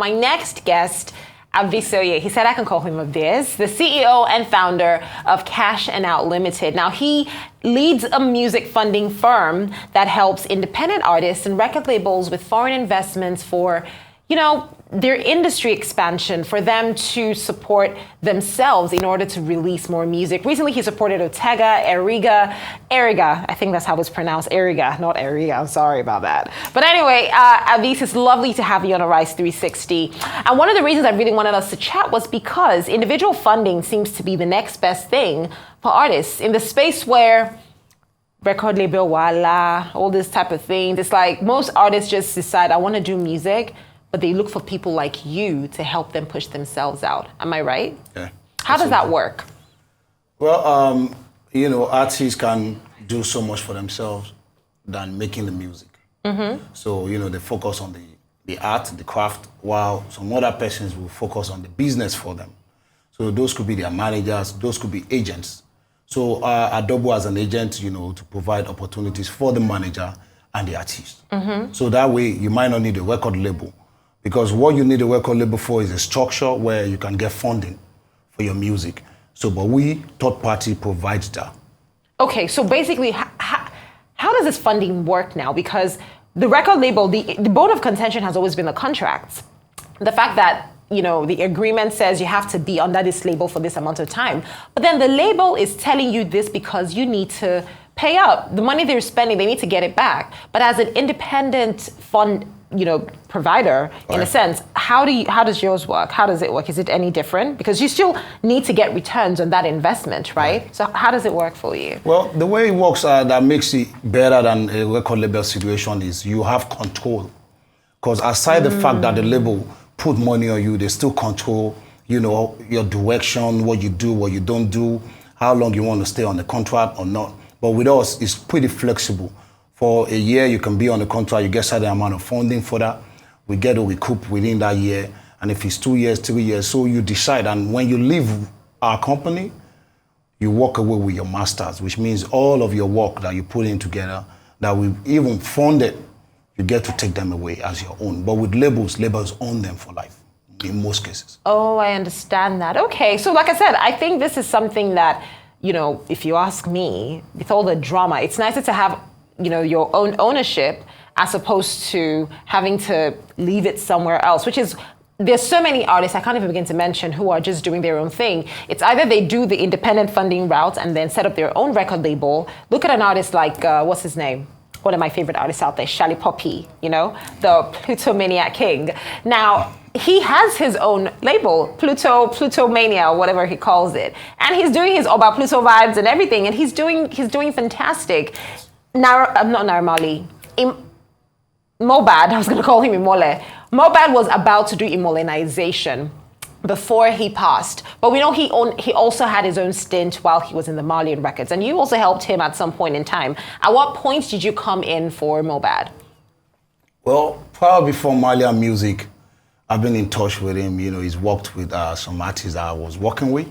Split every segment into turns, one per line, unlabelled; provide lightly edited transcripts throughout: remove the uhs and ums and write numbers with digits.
my next guest, Avisoye, he said I can call him Aviz, the CEO and founder of Cash and Out Limited. Now, he leads a music funding firm that helps independent artists and record labels with foreign investments for, their industry expansion, for them to support themselves in order to release more music. Recently, he supported Ortega, Eriga, I think that's how it's pronounced, Eriga, not Eriga, I'm sorry about that. But anyway, Aviz, it's lovely to have you on Arise 360. And one of the reasons I really wanted us to chat was because individual funding seems to be the next best thing for artists in the space where record label, wala, all this type of thing. It's like most artists just decide, I want to do music, but they look for people like you to help them push themselves out. Am I right?
Yeah.
How does that work?
Well, artists can do so much for themselves than making the music. Mm-hmm. So, they focus on the art, the craft, while some other persons will focus on the business for them. So those could be their managers, those could be agents. So I double as an agent, to provide opportunities for the manager and the artist. Mm-hmm. So that way you might not need a record label. Because what you need a record label for is a structure where you can get funding for your music. So, but we, third party, provides that. Okay, so basically,
how does this funding work now? Because the record label, the bone of contention has always been the contracts. The fact that, the agreement says you have to be under this label for this amount of time. But then the label is telling you this because you need to pay up. The money they're spending, they need to get it back. But as an independent fund, provider, in a sense, how does yours work? How does it work? Is it any different? Because you still need to get returns on that investment, right? So how does it work for you?
Well, the way it works that makes it better than a record label situation is you have control. Because aside the fact that the label put money on you, they still control, your direction, what you do, what you don't do, how long you want to stay on the contract or not. But with us, it's pretty flexible. For a year, you can be on the contract, you get a certain amount of funding for that. We get to recoup within that year. And if it's 2 years, 3 years, so you decide. And when you leave our company, you walk away with your masters, which means all of your work that you put in together, that we even funded, you get to take them away as your own. But with labels own them for life, in most cases.
Oh, I understand that. Okay, so like I said, I think this is something that, if you ask me, with all the drama, it's nicer to have your own ownership as opposed to having to leave it somewhere else, which is, there's so many artists, I can't even begin to mention, who are just doing their own thing. It's either they do the independent funding route and then set up their own record label. Look at an artist like, what's his name? One of my favorite artists out there, Shali Poppy, the Pluto Maniac King. Now, he has his own label, Pluto Mania, or whatever he calls it. And he's doing his Oba Pluto vibes and everything, and he's doing fantastic. Not Marley. Mobad, I was going to call him Imole. Mobad was about to do Imolenization before he passed. But we know he also had his own stint while he was in the Marley records. And you also helped him at some point in time. At what point did you come in for Mobad?
Well, probably before Marley music, I've been in touch with him. He's worked with some artists that I was working with.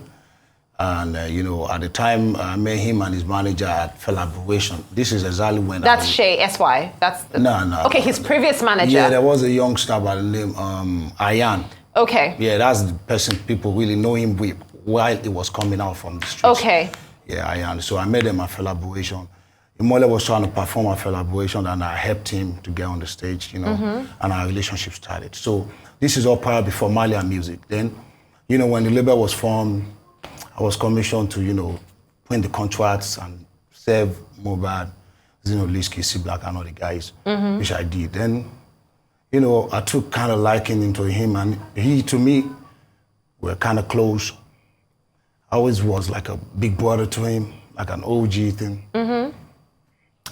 And, at the time, I met him and his manager at Collaboration. This is exactly when
That's Shay, S.Y.
No.
Okay, his previous manager.
Yeah, there was a youngster by the name Ayan.
Okay.
Yeah, that's the person people really know him with while he was coming out from the streets.
Okay.
Yeah, Ayan. So I met him at Collaboration. Imole was trying to perform at Collaboration and I helped him to get on the stage, and our relationship started. So this is all prior before Marley music. Then, when the label was formed, I was commissioned to, print the contracts and serve Mobad, Liski, C-Black, and all the guys, which I did. Then, I took kind of liking into him, and he, to me, were kind of close. I always was like a big brother to him, like an OG thing.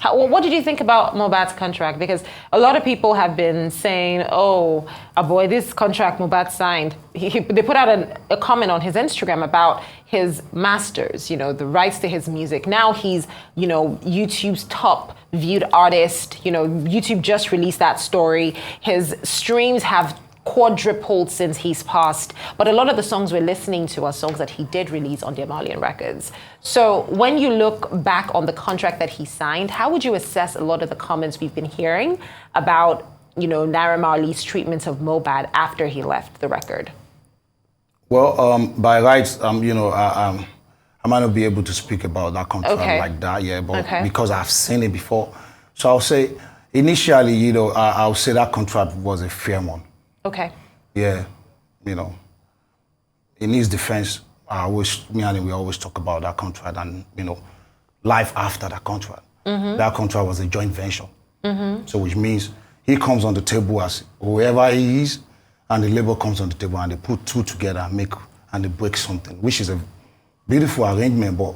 What did you think about Mobad's contract? Because a lot of people have been saying, oh, boy, this contract Mobad signed. They put out a comment on his Instagram about his masters, the rights to his music. Now he's, YouTube's top viewed artist. YouTube just released that story. His streams have quadrupled since he's passed. But a lot of the songs we're listening to are songs that he did release on the Malian records. So when you look back on the contract that he signed, how would you assess a lot of the comments we've been hearing about Naira Marley's treatment of Mobad after he left the record?
Well, by rights, I might not be able to speak about that contract like that, but because I've seen it before. So I'll say, initially, I'll say that contract was a fair one.
Okay.
Yeah, in his defense, me and him, we always talk about that contract and, life after that contract. That contract was a joint venture. So which means he comes on the table as whoever he is, and the label comes on the table and they put two together and they break something, which is a beautiful arrangement, but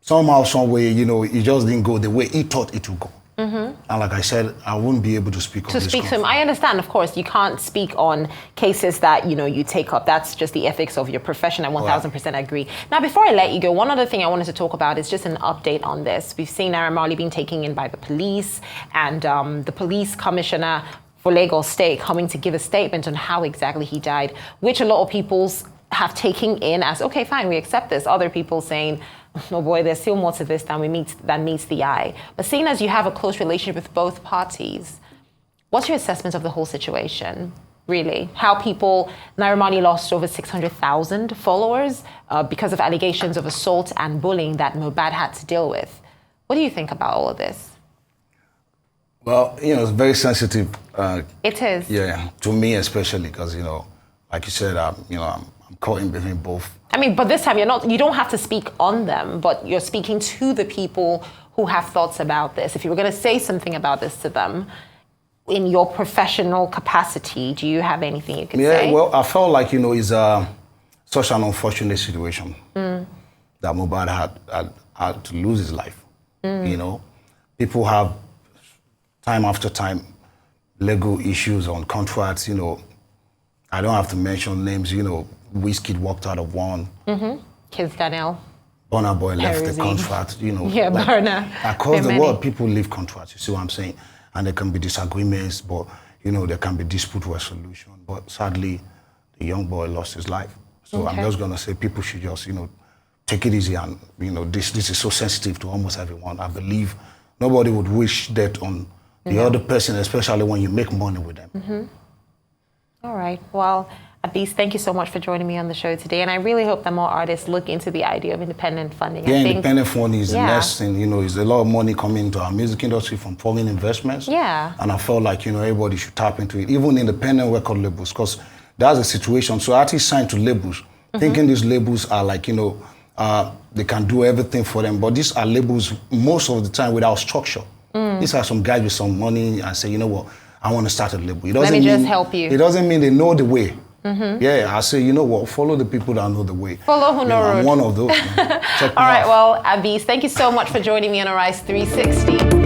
somehow, some way, it just didn't go the way he thought it would go. And like I said, I wouldn't be able to speak on this. To speak to him,
I understand, of course, you can't speak on cases that, you take up. That's just the ethics of your profession. I 1000% agree. Now, before I let you go, one other thing I wanted to talk about is just an update on this. We've seen Naira Marley being taken in by the police, and the police commissioner for Lagos State coming to give a statement on how exactly he died, which a lot of people have taken in as, okay, fine, we accept this. Other people saying, oh boy, there's still more to this than meets the eye. But seeing as you have a close relationship with both parties, what's your assessment of the whole situation, really? How Naira Marley lost over 600,000 followers because of allegations of assault and bullying that Mobad had to deal with. What do you think about all of this?
Well, it's very sensitive.
It is.
Yeah, to me especially, because, like you said, I'm caught in between both.
But this time you don't have to speak on them, but you're speaking to the people who have thoughts about this. If you were going to say something about this to them, in your professional capacity, do you have anything you could say?
Yeah, well, I felt like, it's such an unfortunate situation that Mobad had to lose his life. People have, time after time, legal issues on contracts, I don't have to mention names, Wizkid walked out of one.
Kids Daniel.
Burna Boy left the contract,
Yeah, Burna.
Across the world, people leave contracts, you see what I'm saying? And there can be disagreements, but, there can be dispute resolution. But sadly, the young boy lost his life. So I'm just going to say people should just, take it easy and, this is so sensitive to almost everyone. I believe nobody would wish death on the other person, especially when you make money with them.
All right. Well, Artiste, thank you so much for joining me on the show today. And I really hope that more artists look into the idea of independent funding.
Yeah, independent funding is the next thing. There's a lot of money coming into our music industry from foreign investments.
Yeah.
And I felt like, everybody should tap into it, even independent record labels, because that's the situation. So artists sign to labels, thinking these labels are like, they can do everything for them. But these are labels most of the time without structure. These are some guys with some money and say, I want to start a label.
Let me just help you.
It doesn't mean they know the way. Yeah, I say, follow the people that know the way.
Follow who know road.
I'm one of those. Check me
All right, well, Artiste, thank you so much for joining me on Arise 360.